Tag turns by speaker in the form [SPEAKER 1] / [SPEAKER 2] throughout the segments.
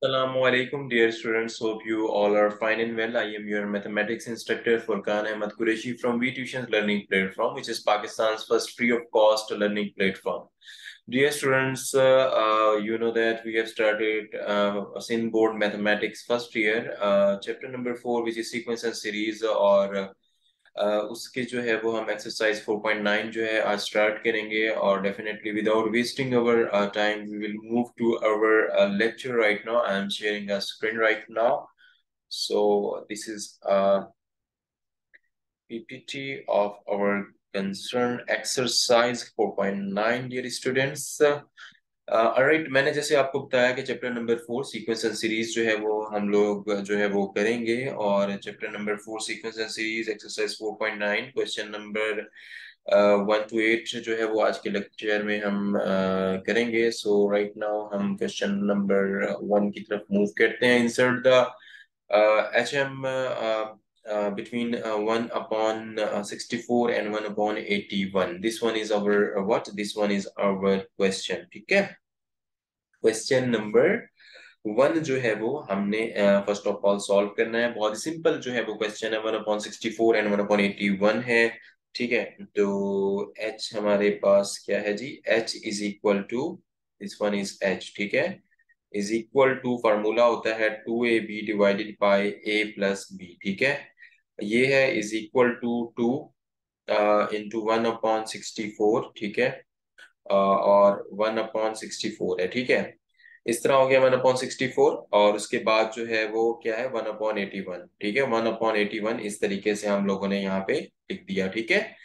[SPEAKER 1] Assalamu alaikum, dear students. Hope you all are fine and well. I am your mathematics instructor Furqan Ahmad Qureshi from VTutions Learning Platform, which is Pakistan's first free of cost learning platform. Dear students, you know that we have started Sin Board Mathematics first year, chapter number 4, which is sequence and series, और उसके जो है वो हम exercise 4.9 जो है आज start करेंगे और definitely without wasting our time we will move to our lecture right now I am sharing a screen right now so this is PPT of our concern exercise 4.9 dear students. Alright, मैंने जैसे आपको बताया कि chapter number 4 sequence and series जो है वो हम लोग जो है वो करेंगे और chapter number 4 sequence and series exercise 4.9 question number 1 to 8 जो है वो आज के लेक्चर में हम करेंगे. सो राइट नाउ हम क्वेश्चन नंबर 1 की तरफ मूव करते हैं. Insert the HM between 1 upon 64 and 1 upon 81. This one is our what? This one is our question. ठीक है. क्वेश्चन नंबर 1 जो है वो हमने फर्स्ट ऑफ ऑल सॉल्व करना है. बहुत ही सिंपल जो है वो क्वेश्चन है. 1 upon 64 and 1 upon 81 है. ठीक है. तो h हमारे पास क्या है जी? h is equal to this one is h. ठीक है. इज इक्वल टू फार्मूला होता है 2ab divided divided a plus b. ठीक है. ये है इज इक्वल टू 2 इंटू 1/64. ठीक है. और 1/64 है. ठीक है. इस तरह हो गया 1/64 और उसके बाद जो है वो क्या है 1/81. ठीक है. 1/81 इस तरीके से हम लोगों ने यहाँ पे लिख दिया. ठीक है.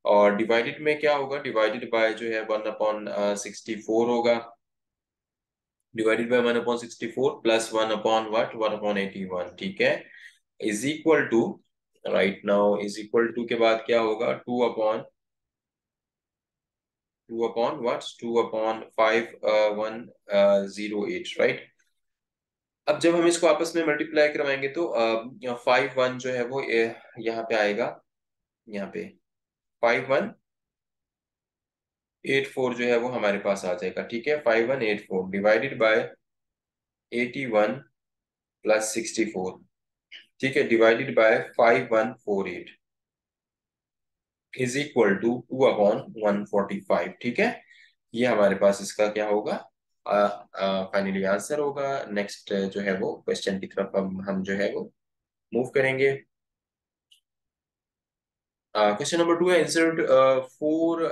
[SPEAKER 1] और डिवाइडेड में क्या होगा? डिवाइडेड बाय जो है 1/64 होगा. Divided by 1/64 plus 1/81. ठीक है. Is equal to right now is equal to के बाद क्या होगा? 2 upon what? 2/5108. राइट. अब जब हम इसको आपस में मल्टीप्लाई करवाएंगे तो 5 1 जो है वो यहाँ पे आएगा. यहाँ पे 5184 जो है वो हमारे पास आ जाएगा. ठीक है. 5184 डिवाइडेड बाय 81 प्लस 64. ठीक है. Divided by 5148 is equal to 2/145. ठीक है. ये हमारे पास इसका क्या होगा? फाइनली आंसर होगा. नेक्स्ट जो है वो क्वेश्चन की तरफ हम जो है वो मूव करेंगे. क्वेश्चन नंबर 2 है insert 4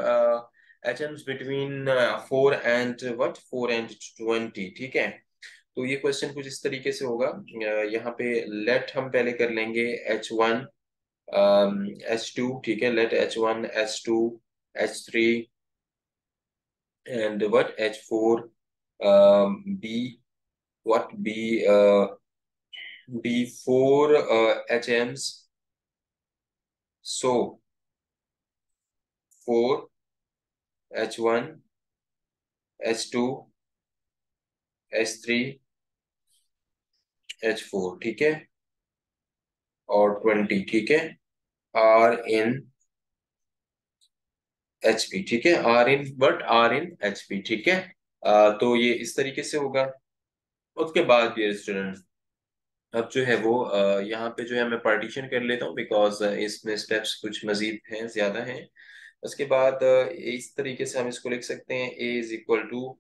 [SPEAKER 1] atoms between 4 and what 4 and 20. ठीक है. तो ये क्वेश्चन कुछ इस तरीके से होगा. यहाँ पे लेट हम पहले कर लेंगे H1 H2. ठीक है. Let H1 H2 H3 and what H4 B what B4 HMs. So 4 H1 H2 H3 H4. ठीक है. और 20. ठीक है. R in HP. ठीक है. R in HP. ठीक है. तो ये इस तरीके से होगा. उसके बाद डियर स्टूडेंट्स अब जो है वो यहाँ पे जो है मैं पार्टीशन कर लेता हूँ बिकॉज इसमें स्टेप्स कुछ मजीद हैं, ज्यादा हैं. उसके बाद इस तरीके से हम इसको लिख सकते हैं. ए इज इक्वल टू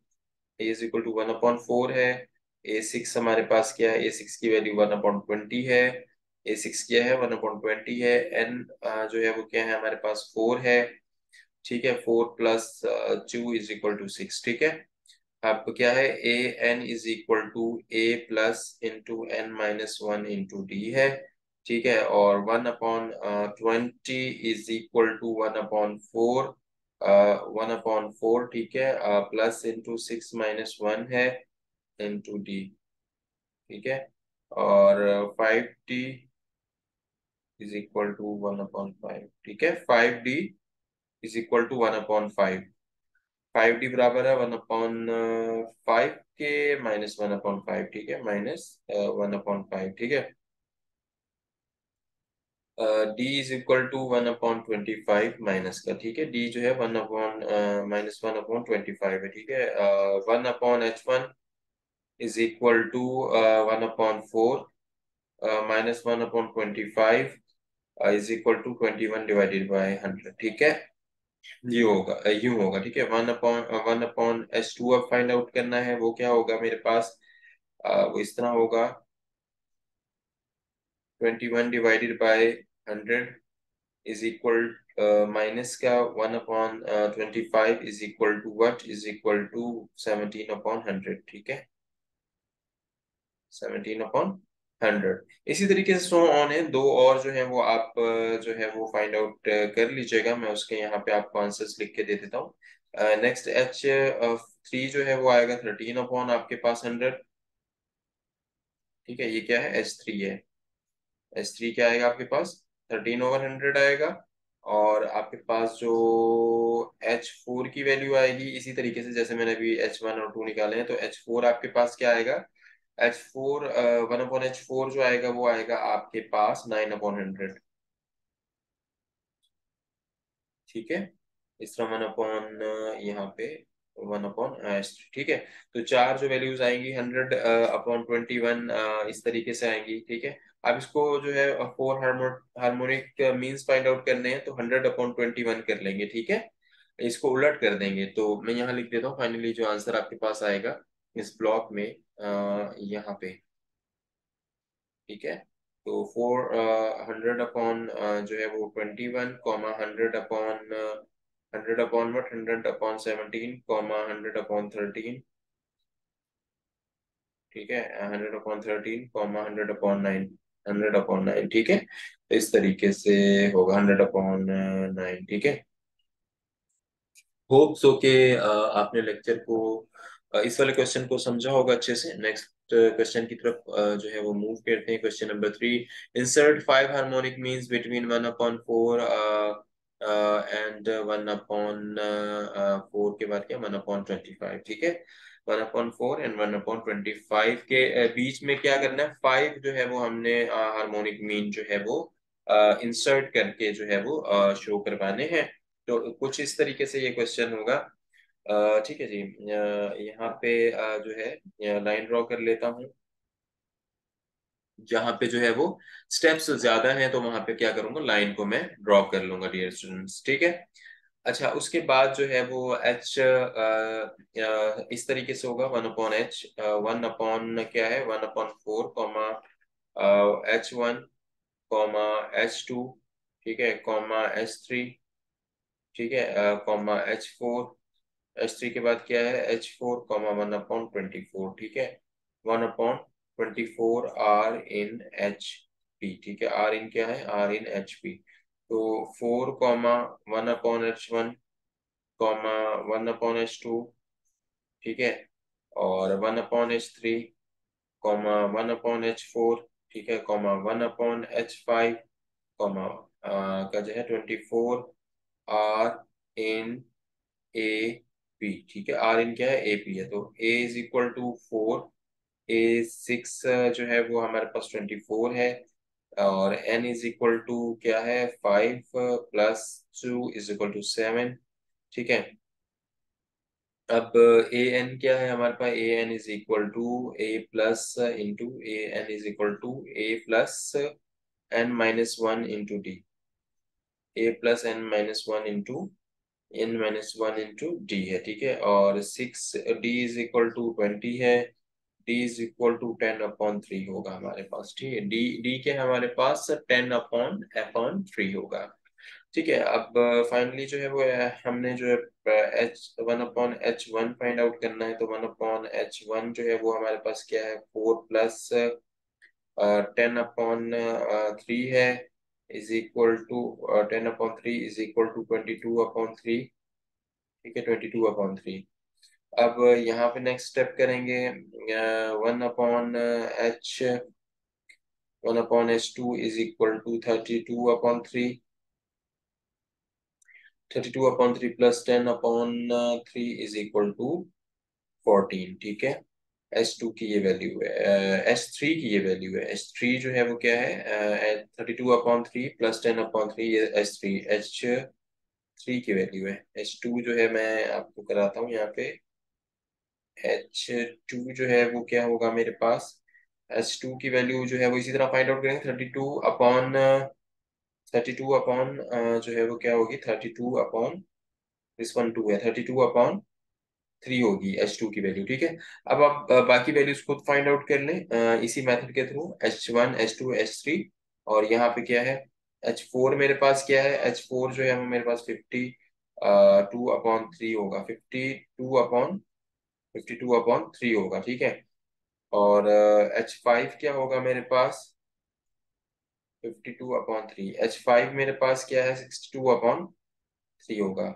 [SPEAKER 1] 1/4 है. A6 हमारे पास क्या है? A6 की वैल्यू 1/20 है. A6 क्या है? 1/20 है. N जो है वो क्या है? हमारे पास 4 है. ठीक है. 4 प्लस 2 इज इक्वल टू 6. ठीक है. अब क्या है? A n is equal to A plus into n minus 1 into D है. ठीक है. और 1/20 इज इक्वल टू 1/4. 1/4. ठीक है. प्लस इंटू 6 - 1 है इंटू डी. ठीक है. और 5D इज इक्वल टू 1/5. ठीक है. 5D is equal to 1/5. 5D बराबर है 1/5 के माइनस 1/5. ठीक है. माइनस 1/5. ठीक है. D is equal to 1/25 minus का. ठीक है. D जो है 1 अपॉन -1/25 है. ठीक है. 1/H1 is equal to 1/4 -1/25 is equal to 21/100। ठीक है, ये होगा, यूं होगा। ठीक है, 1/1/H2 अब फाइंड आउट करना है। वो क्या होगा मेरे पास, वो इस तरह होगा, 21/100 इज इक्वल माइनस का 1/25 is equal to what, is equal to 17/100। ठीक है, 17/100। इसी तरीके से सो ऑन है, दो और जो है वो आप जो है वो फाइंड आउट कर लीजिएगा। मैं उसके यहाँ पे आपको आंसर्स लिख के दे देता हूँ। नेक्स्ट H3 जो है वो आएगा 13 आपके पास 100। ठीक है, ये क्या है, H3 है। H3 क्या आएगा आपके पास, 13/100 आएगा। और आपके पास जो H4 की वैल्यू आएगी, इसी तरीके से जैसे मैंने अभी H1 और 2 निकाले हैं, तो H4 आपके पास क्या आएगा, H4 1/H4 जो आएगा वो आएगा आपके पास 9/100। ठीक है, इस तरह 1/, यहाँ पे 1/H। ठीक है, तो चार जो वैल्यूज आएंगी 100/21 इस तरीके से आएंगी। ठीक है, अब इसको जो है four harmonic means find out करने हैं, तो 100/21 कर लेंगे। ठीक है, इसको उलट कर देंगे, तो मैं यहाँ लिख देता हूँ फाइनली जो आंसर आपके पास आएगा इस ब्लॉक में, यहाँ पे। ठीक है, तो 400 जो है वो 21, 100 100 वट 100/17, 100/13। ठीक है, 100/13, 100/9, 100/9। ठीक है, तो इस तरीके से होगा 100/9। ठीक है, होप सो के आपने लेक्चर को, इस वाले क्वेश्चन को समझा होगा अच्छे से। नेक्स्ट क्वेश्चन की तरफ जो है वो मूव करते हैं। Question number 3, insert 5 harmonic means between 1/4 and 1/4 के बाद क्या, 1/25। ठीक है, 1/4 एंड 1/25 के बीच में क्या करना है, 5 जो है वो हमने हार्मोनिक मीन जो है वो इंसर्ट करके जो है वो शो करवाने हैं। तो कुछ इस तरीके से ये क्वेश्चन होगा। ठीक है जी, यहाँ पे जो है लाइन ड्रॉ कर लेता हूँ। जहाँ पे जो है वो स्टेप्स ज्यादा हैं, तो वहां पे क्या करूंगा, लाइन को मैं ड्रॉ कर लूंगा डियर स्टूडेंट्स। ठीक है, अच्छा, उसके बाद जो है वो H इस तरीके से होगा, 1/H, 1 क्या है, 1/4 कॉमा H1 कॉमा H2। ठीक है, कॉमा H3। ठीक है, कॉमा H4। H3 के बाद क्या है, H4 कॉमा 1/24। ठीक है, 1/24 आर इन HP। ठीक है, आर इन क्या है, आर इन HP। तो 4 कॉमा 1/H1 कॉमा 1/H2। ठीक है, और 1/H3 कॉमा 1/H4। ठीक है, कॉमा 1/H5 कॉमा का जो है 24 आर इन AP। ठीक है, आर इन क्या है, AP है, तो A is equal to 4, A6 जो है वो हमारे पास 24 है, और N इज इक्वल टू क्या है, 5 प्लस 2 इज इक्वल टू 7। ठीक है, अब AN क्या है हमारे पास, AN is equal to A plus into AN is equal to A plus N-1 into D, A+N-1 into D है। ठीक है, और 6D इज इक्वल टू 20 है, D इज इक्वल टू 10/3 होगा हमारे पास। ठीक है, डी के हमारे पास 10/3 होगा। ठीक है, अब फाइनली जो है वो हमने जो है H1/H1 फाइंड आउट करना है, तो 1/H1 जो है वो हमारे पास क्या है, 4 प्लस 10/3 है, is equal to 10/3 is equal to 22/3। ठीक है, 22/3। अब यहाँ पे नेक्स्ट स्टेप करेंगे, 1/H 2 is equal to 32/3। 32/3 plus 10/3 is equal to 14। ठीक है, H2 की ये वैल्यू है, H3 की ये वैल्यू है। H3 जो है वो क्या है, 32/3 प्लस 10/3, ये H3 की वैल्यू है। H2 जो है मैं आपको कराता हूँ यहाँ पे, एच टू जो है वो क्या होगा मेरे पास, एच टू की वैल्यू जो है वो इसी तरह फाइंड आउट करेंगे। 32 अपॉन जो है वो क्या होगी, 32 अपॉन दिस वन टू है, 32 अपॉन 3 होगी एच टू की वैल्यू। ठीक है, अब आप बाकी वैल्यूज खुद फाइंड आउट कर लें इसी मेथड के थ्रू, H1 H2 H3। और यहाँ पे क्या है, H4 मेरे पास क्या है, H4 जो है वो मेरे पास 52 अपॉन 3 होगा, 52 अपॉन 3 होगा। ठीक है, और H5 क्या होगा मेरे पास, 52 अपॉन 3, H5 मेरे पास क्या है, 62 अपॉन 3 होगा।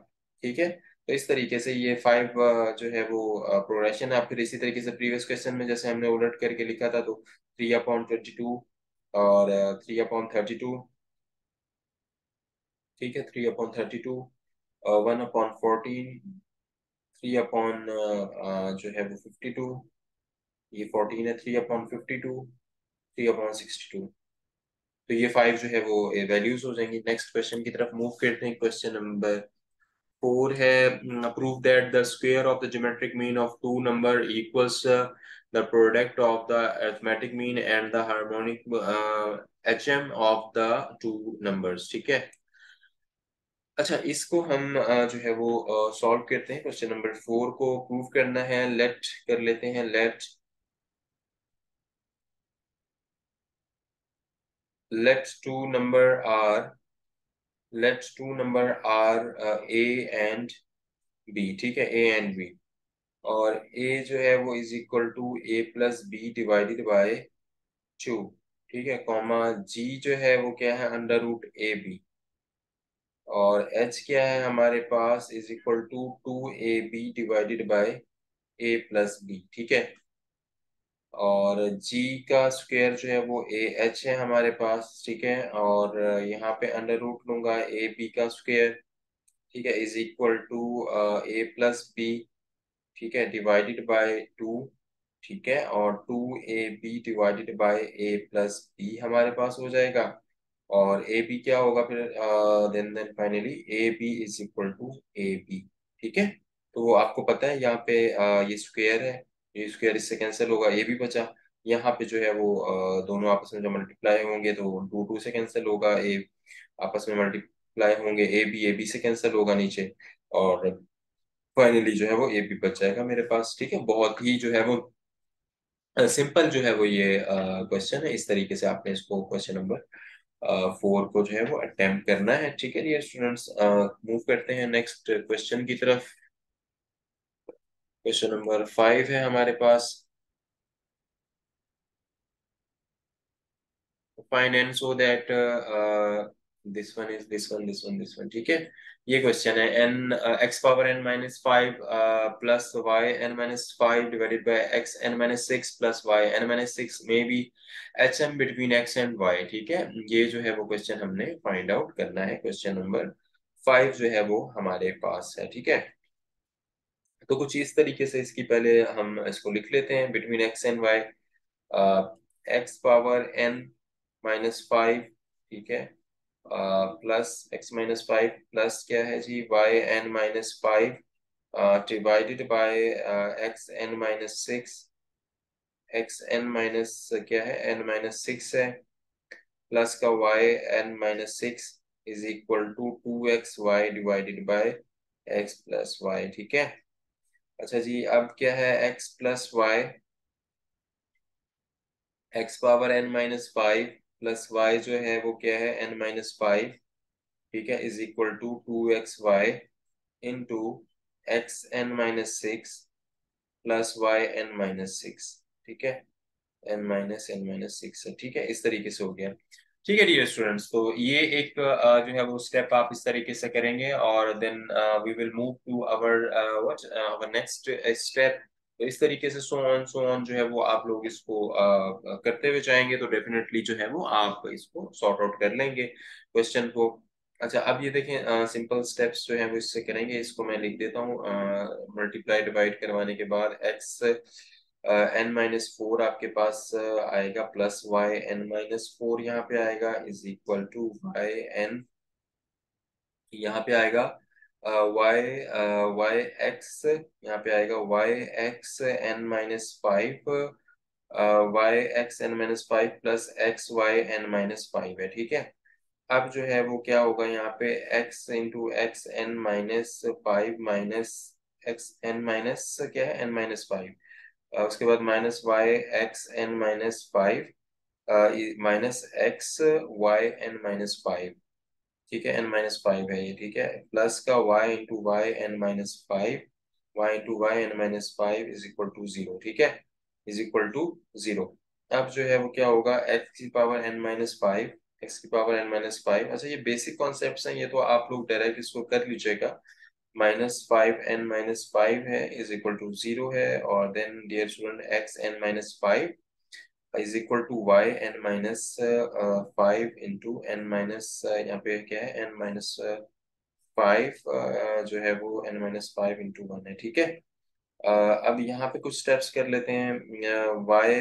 [SPEAKER 1] ठीक है, तो इस तरीके से ये 5 जो है वो प्रोग्रेशन है। आप फिर इसी तरीके से प्रीवियस क्वेश्चन में जैसे हमने उलट करके लिखा था, तो 3 अपॉन 22 और 3 अपॉन 32। ठीक है, 3 अपॉन 32, 1 अपॉन 14, 3 अपॉन जो है वो 52, ये 14 है, 3 अपॉन 52, 3 अपॉन 62। तो ये 5 जो है वो वैल्यूज हो जाएंगी। नेक्स्ट क्वेश्चन की तरफ मूव करते हैं। क्वेश्चन नंबर 4 है, prove that the square of the geometric mean of two number equals the product of the arithmetic mean and the harmonic HM of the two numbers. ठीक है, अच्छा इसको हम जो है वो सॉल्व करते हैं। क्वेश्चन नंबर 4 को प्रूव करना है, लेट कर लेते हैं, let two number are let two number are A and B. ठीक है, ए एंड बी, और a जो है वो is equal to a+b divided by 2। ठीक है, कॉमा g जो है वो क्या है, √ab, और h क्या है हमारे पास, is equal to 2ab divided by a+b। ठीक है, और g का स्क्वायर जो है वो ah है हमारे पास। ठीक है, और यहाँ पे अंडर रूट लूंगा ab का स्क्वायर। ठीक है, इज इक्वल टू a+b, ठीक है, डिवाइडेड बाय 2। ठीक है, और 2ab डिवाइडेड बाय a+b हमारे पास हो जाएगा। और ab क्या होगा फिर, then finally ab is equal to ab। ठीक है, तो वो आपको पता है यहाँ पे ये स्क्वायर है, ये स्क्वायर इससे कैंसिल होगा, ab बचा। यहाँ पे जो है वो दोनों आपस में जो मल्टीप्लाई होंगे तो 2 से कैंसिल होगा, a आपस में मल्टीप्लाई होंगे, ab से कैंसिल होगा नीचे, और फाइनली जो है वो ए भी बच जाएगा मेरे पास। ठीक है, बहुत ही जो है वो सिंपल जो है वो ये क्वेश्चन है। इस तरीके से आपने इसको क्वेश्चन नंबर 4 को जो है वो अटेम्प्ट करना है। ठीक है डियर स्टूडेंट्स, मूव करते हैं नेक्स्ट क्वेश्चन की तरफ। क्वेश्चन नंबर 5 है हमारे पास, find and so that this one. ठीक है, ये क्वेश्चन है, n x power n-5 plus y n-5 divided by x n-6 plus y n-6 may be HM between x and y। ठीक है, ये जो है वो क्वेश्चन हमने फाइंड आउट करना है। क्वेश्चन नंबर 5 जो है वो हमारे पास है। ठीक है, तो कुछ इस तरीके से इसकी पहले हम इसको लिख लेते हैं, between x and y, x power n-5, ठीक है, प्लस x-5 प्लस क्या है जी, y n-5 divided by x n-6, x n minus क्या है, n-6 है, प्लस का y n-6 is equal to 2xy divided by x+y। ठीक है, अच्छा जी अब क्या है, x power n-5 plus y जो है वो क्या है, n-5। ठीक है, is equal to 2xy into x n-6 plus y n-6। ठीक है, n-6 है। ठीक है, इस तरीके से हो गया। ठीक है डियर स्टूडेंट्स, तो ये एक जो है वो स्टेप आप इस तरीके से करेंगे, और then we will move to our what our next step. तो इस तरीके से सो ऑन जो है वो आप लोग इसको करते हुए जाएंगे, तो डेफिनेटली जो है वो आप इसको सॉर्ट आउट कर लेंगे क्वेश्चन को। अच्छा अब ये देखें, सिंपल स्टेप्स जो है वो इससे करेंगे, इसको मैं लिख देता हूँ। मल्टीप्लाई डिवाइड करवाने के बाद x n-4 आपके पास आएगा, प्लस y n-4 यहाँ पे आएगा, is equal to y n यहाँ पे आएगा वाई वाई एक्स यहाँ पे आएगा y x n minus five, y x n minus five plus x y n minus five है, ठीक है। अब जो है वो क्या होगा यहाँ पे x into x n minus five minus x n minus क्या है एन माइनस फाइव, उसके बाद minus y x n minus five minus x y n minus five, ठीक है, एन माइनस फाइव है ये, ठीक है, प्लस का y into y n minus five, y into y n minus five is equal to zero, ठीक है, is equal to zero. अब जो है वो क्या होगा एक्स की power n minus five, x की पावर एन माइनस फाइव, अच्छा ये बेसिक कॉन्सेप्ट हैं, ये तो आप लोग डायरेक्ट इसको कर लीजिएगा। Minus five n minus five है इज इक्वल टू जीरो है, और then dear student x n minus five is equal to y n minus five into n minus यहाँ पे क्या है एन माइनस फाइव, जो है वो n minus five into one है, ठीक है। अब यहाँ पे कुछ स्टेप्स कर लेते हैं। वाई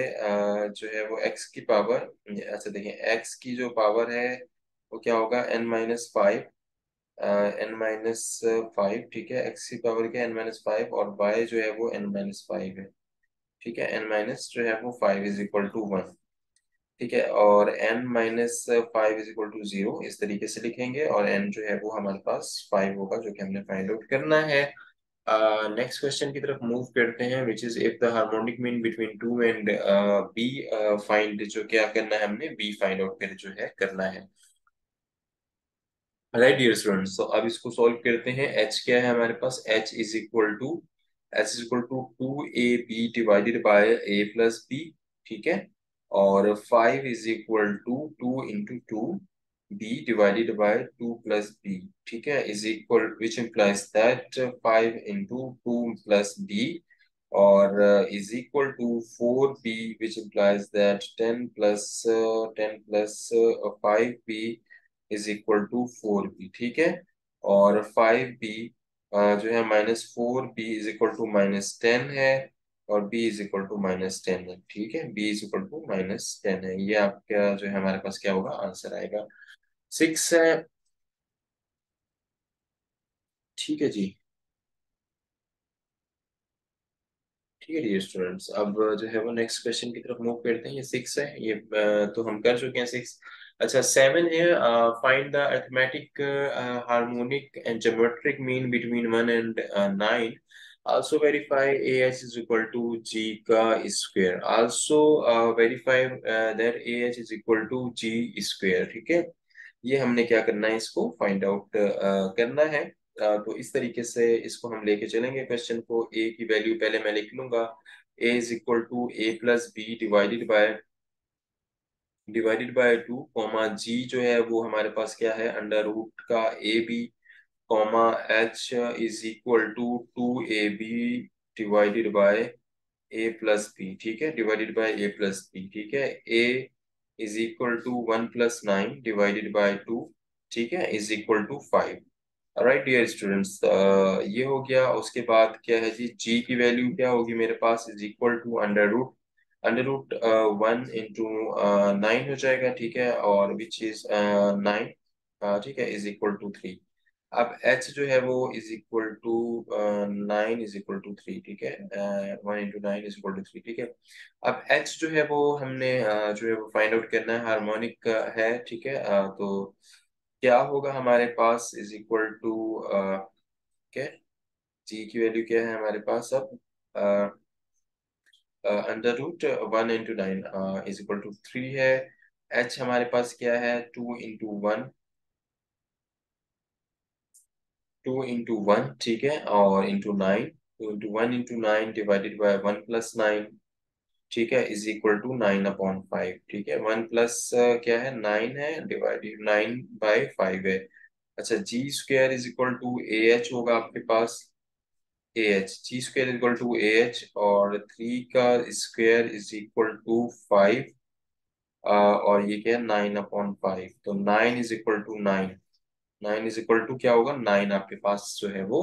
[SPEAKER 1] जो है वो एक्स की पावर, अच्छा देखिए एक्स की जो पावर है वो क्या होगा n minus five, n minus five, ठीक है, एक्स की पावर क्या है एन माइनस फाइव, और वाई जो है वो एन माइनस फाइव है, ठीक है, एन माइनस जो है वो five is equal to one, ठीक है, और n minus five is equal to zero इस तरीके से लिखेंगे, और n जो है वो हमारे पास फाइव होगा जो कि हमने फाइंड आउट करना है। नेक्स्ट क्वेश्चन की तरफ मूव करते हैं, which is if the harmonic mean between two and B find, जो क्या करना है हमने बी फाइंड आउट कर जो है करना है। राइट डियर स्टूडेंट्स, तो अब इसको सॉल्व करते हैं। h क्या है हमारे पास, h is equal to to A B divided divided a plus b, ठीक है, और five is equal to two into two b divided by two plus b, ठीक है, is equal which implies that five into two plus b, और is equal to four b which implies that ten plus five b is equal to four b, ठीक है, और five b जो है minus four B is equal to minus ten है, और b is equal to minus ten है, ठीक है, b is equal to minus ten है, ये आपका जो है हमारे पास क्या होगा आंसर आएगा, सिक्स है, ठीक है जी। ठीक है डियर स्टूडेंट्स, अब जो है वो नेक्स्ट क्वेश्चन की तरफ मूव करते हैं। ये सिक्स है, ये तो हम कर चुके हैं सिक्स। अच्छा सेवन है, find the arithmetic harmonic and geometric mean between one and nine, also verify ah is equal to g का square, also verify that ah is equal to g square, ठीक है, ये हमने क्या करना है इसको फाइंड आउट करना है। तो इस तरीके से इसको हम लेके चलेंगे क्वेश्चन को। ए की वैल्यू पहले मैं लिख लूंगा, a is equal to A plus b divided by two, comma g जो है वो हमारे पास क्या है अंडर रूट का a b, comma h is equal to to A B divided by a plus b, ठीक है, divided by a plus b, ठीक है, a is equal to one plus nine divided by two, ठीक है, is equal to five. Right dear students, ये हो गया। उसके बाद क्या है जी, जी की वैल्यू क्या होगी मेरे पास, is equal to under root one into nine हो जाएगा, ठीक है, और विच इज नाइन, ठीक है, इज इक्वल टू थ्री। अब h जो है वो is equal to nine is equal to three, ठीक है, one into nine is equal to three, ठीक है। अब h जो है वो हमने जो है वो फाइंड आउट करना है, हार्मोनिक है, ठीक है, तो क्या होगा हमारे पास इज इक्वल टू क्या, g की वैल्यू क्या है हमारे पास अब, under root one into nine is equal to three है, h हमारे पास क्या है टू इंटू वन, ठीक है, और into nine, two into one into nine divided by one plus nine, ठीक है, is equal to nine upon five, ठीक है, वन प्लस क्या है नाइन है डिवाइडेड नाइन बाय फाइव है। अच्छा g square is equal to a h होगा आपके पास, a h, g square is equal to a h, और थ्री का square is equal to five, और ये क्या है नाइन अपॉन फाइव, तो nine is equal to nine, nine is equal to क्या होगा नाइन आपके पास जो है वो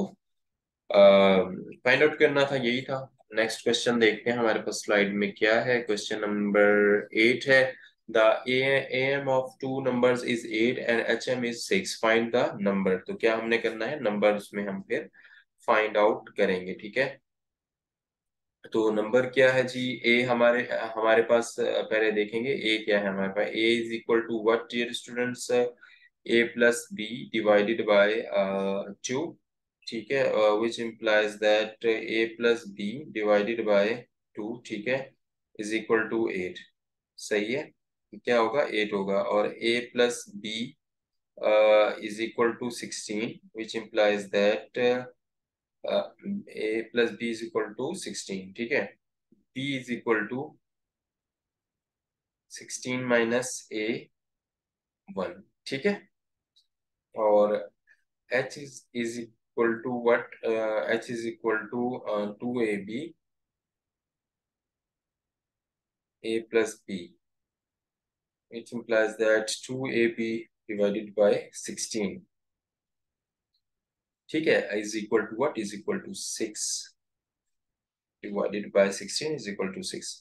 [SPEAKER 1] फाइंड आउट करना था, यही था। नेक्स्ट क्वेश्चन देखते हैं हमारे पास स्लाइड में क्या है, क्वेश्चन नंबर एट है। The AM of two numbers is 8 and HM is 6. Find the number. तो क्या हमने करना है, नंबर्स में हम फिर फाइंड आउट करेंगे, ठीक है। तो नंबर क्या है जी, ए हमारे हमारे पास पहले देखेंगे ए क्या है हमारे पास। A is equal to what dear students, a plus b divided by 2, ठीक है, which implies that a plus b divided by 2, ठीक है, इज इक्वल टू 8। सही है, क्या होगा, 8 होगा। और a plus B is equal to 16, which implies that a plus B is equal to 16, ठीक है। b is equal to 16 minus a 1, ठीक है। और h is equal to what, h is equal to 2ab a plus b, which implies that 2ab divided by 16, ठीक है, is equal to what, is equal to 6 divided by 16 is equal to 6,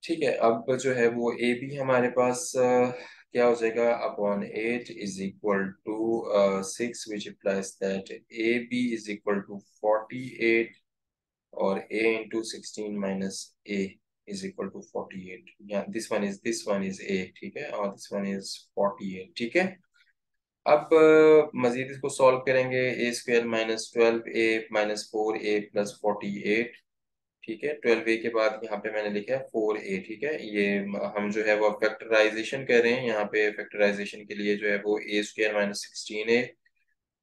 [SPEAKER 1] ठीक है। अब जो है वो A B हमारे पास क्या हो जाएगा, upon 8 is equal to 6, which implies that A B is equal to 48, और a into 16 minus a is equal to 48। या दिस वन इज a, ठीक है, और दिस वन इज 48, ठीक है। अब मजीद इसको सॉल्व करेंगे। A square minus 12a minus 4a plus 48, ठीक है। 12a के बाद यहाँ पे मैंने लिखा है 4a, ठीक है। ये हम जो है वो फैक्टराइजेशन कर रहे हैं, यहाँ पे फैक्टराइजेशन के लिए जो है वो ए स्क्वायर माइनस 16a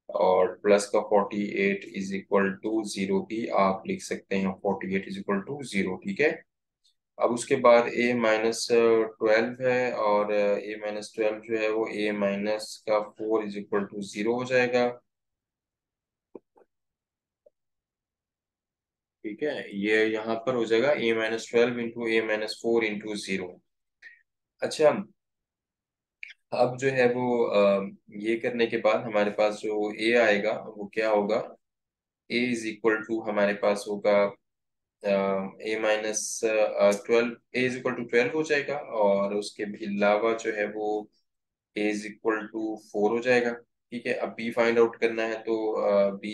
[SPEAKER 1] और प्लस का 48 इज इक्वल टू 0 भी आप लिख सकते हैं, 48 इज इक्वल टू 0, ठीक है। अब उसके बाद a माइनस 12 है, और a माइनस 12 जो है वो a माइनस का 4 इज इक्वल टू 0 हो जाएगा, ठीक है। ये यहाँ पर हो जाएगा a minus 12 into a minus 4 into 0। अच्छा, अब जो है वो ये करने के बाद हमारे पास जो a आएगा वो क्या होगा, a इज इक्वल टू हमारे पास होगा a minus 12, a is equal to 12 हो जाएगा, और उसके अलावा जो है वो ए इज इक्वल टू 4 हो जाएगा, ठीक है। अब बी फाइंड आउट करना है, तो बी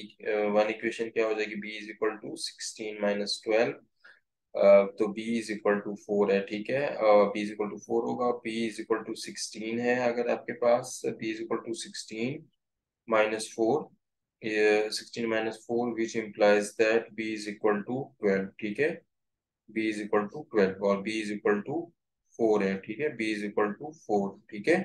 [SPEAKER 1] वन इक्वेशन क्या हो जाएगी, B is equal to 16 minus 12, तो b इज इक्वल टू 4 है, ठीक है। b इज इक्वल टू 4 होगा, b इज इक्वल टू 16 है अगर आपके पास, b is equal to 16 minus 4, ये 16 minus 4 which implies that b is equal to 12, ठीक है। b इज इक्वल टू 12 और b इज इक्वल टू 4 है, ठीक है, b इज इक्वल टू 4, ठीक है।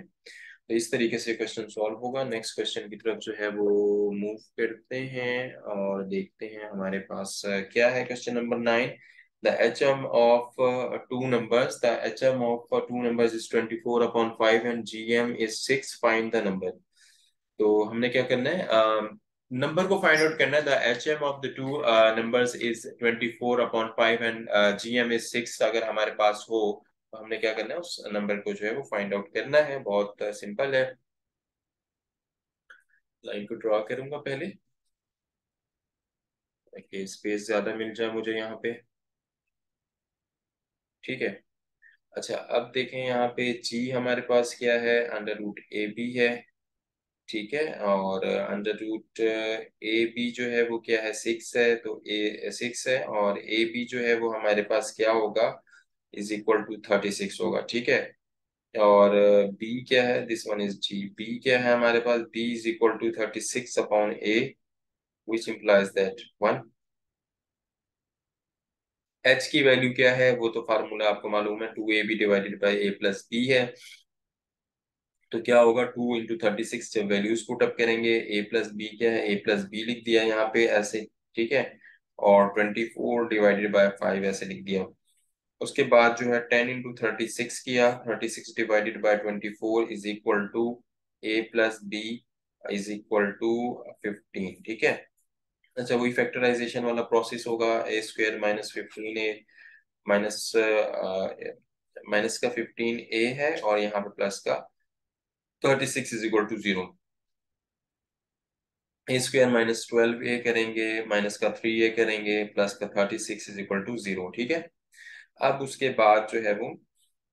[SPEAKER 1] तो इस तरीके से क्वेश्चन सॉल्व होगा। नेक्स्ट क्वेश्चन की तरफ जो है वो मूव करते हैं और देखते हैं हमारे पास क्या है। Question number 9, the HM of two numbers, the HM of two numbers is 24 upon 5 and GM is 6, find the number। तो हमने क्या करना है, नंबर को फाइंड आउट करना है। The H M of the two numbers is 24 upon 5 and GM is 6। अगर हमारे पास हो तो हमने क्या करना है, उस नंबर को जो है वो फाइंड आउट करना है। बहुत सिंपल है। लाइन को ड्रॉ करूंगा पहले ताकि स्पेस ज्यादा मिल जाए मुझे यहाँ पे, ठीक है। अच्छा, अब देखें यहाँ पे जी हमारे पास क्या है, अंडर रूट ए बी है, ठीक है। और अंडर रूट ए बी जो है वो क्या है, 6 है, तो ए 6 है, और ए बी जो है वो हमारे पास क्या होगा, इज इक्वल टू 36 होगा, ठीक है। और बी क्या है, this one is g, b क्या है हमारे पास, b is equal to 36 upon a, which implies that 1। H की वैल्यू क्या है, वो तो फार्मूला आपको मालूम है, 2ab divided by a plus b है। तो क्या होगा, 2 इंटू 36, जब वैल्यूज पुट अप करेंगे, ए प्लस बी क्या है, ए प्लस बी लिख दिया यहाँ पे ऐसे, ठीक है। और 24 डिवाइडेड बाय 5 ऐसे लिख दिया। उसके बाद जो है 10 इंटू 36 किया, 36 divided by 24 is equal to A plus B is equal to 15, ठीक है। अच्छा, वही फैक्टराइजेशन वाला प्रोसेस होगा, A square minus 15 A minus minus का 15 ए है, और यहाँ पे प्लस का 36 is equal to 0। A square minus 12 A करेंगे, माइनस का 3 ए करेंगे, प्लस का 36 इज इक्वल टू 0, ठीक है। अब उसके बाद जो है वो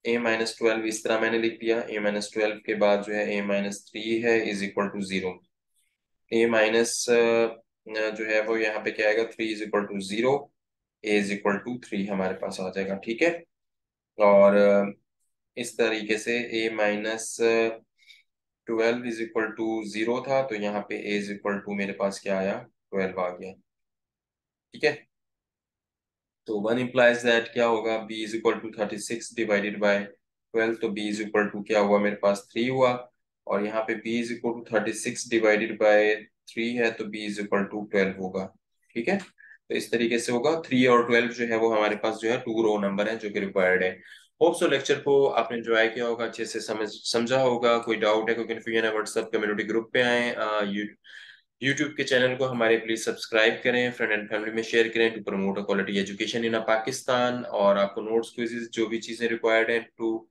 [SPEAKER 1] a-12 इस तरह मैंने लिख दिया। a-12 के बाद जो है a-3 है is equal to 0। a minus जो है वो यहाँ पे क्या आएगा, 3 is equal to 0, a is equal to 3 हमारे पास आ जाएगा। ठीक है। और इस तरीके से a-12 इज इक्वल टू 0 था, तो यहाँ पे a इज इक्वल टू मेरे पास क्या आया, 12 आ गया। ठीक है। तो वन इम्प्लाइज दैट क्या होगा, b is equal to 36 divided by 12, तो b इज इक्वल टू क्या हुआ मेरे पास, 3 हुआ। और यहाँ पे b is equal to 36 divided by 3 है, तो b इज इक्वल टू 12 होगा। ठीक है। तो इस तरीके से होगा। 3 और 12 जो है वो हमारे पास जो है टू रो नंबर है जो कि रिक्वायर्ड है। होप सो लेक्चर को आपने एंजॉय किया होगा, अच्छे से समझा होगा। कोई डाउट है, कोई कंफ्यूजन है, व्हाट्सएप कम्युनिटी ग्रुप पे आए। यूट्यूब के चैनल को हमारे प्लीज सब्सक्राइब करें, फ्रेंड एंड फैमिली में शेयर करें to promote quality education in Pakistan. और आपको नोट्स क्विज़ेस जो भी चीजें रिक्वायर्ड है to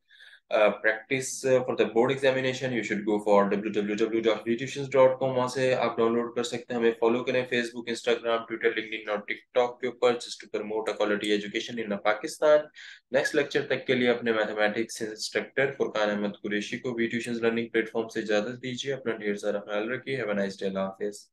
[SPEAKER 1] practice for the board examination, you should go for www.vtutions.com। वहां से आप डाउनलोड कर सकते हैं। हमें फॉलो करें फेसबुक, इंस्टाग्राम, ट्विटर, लिंक्डइन और टिकटॉक के ऊपर, just to promote quality education in Pakistan. Next lecture तक के लिए अपने मैथमेटिक्स इंस्ट्रक्टर फुरकान अहमद कुरैशी को वी ट्यूशंस लर्निंग प्लेटफॉर्म से इजाजत दीजिए। अपना ढेर सारा ख्याल रखिए। Have a nice day. Allah Hafiz.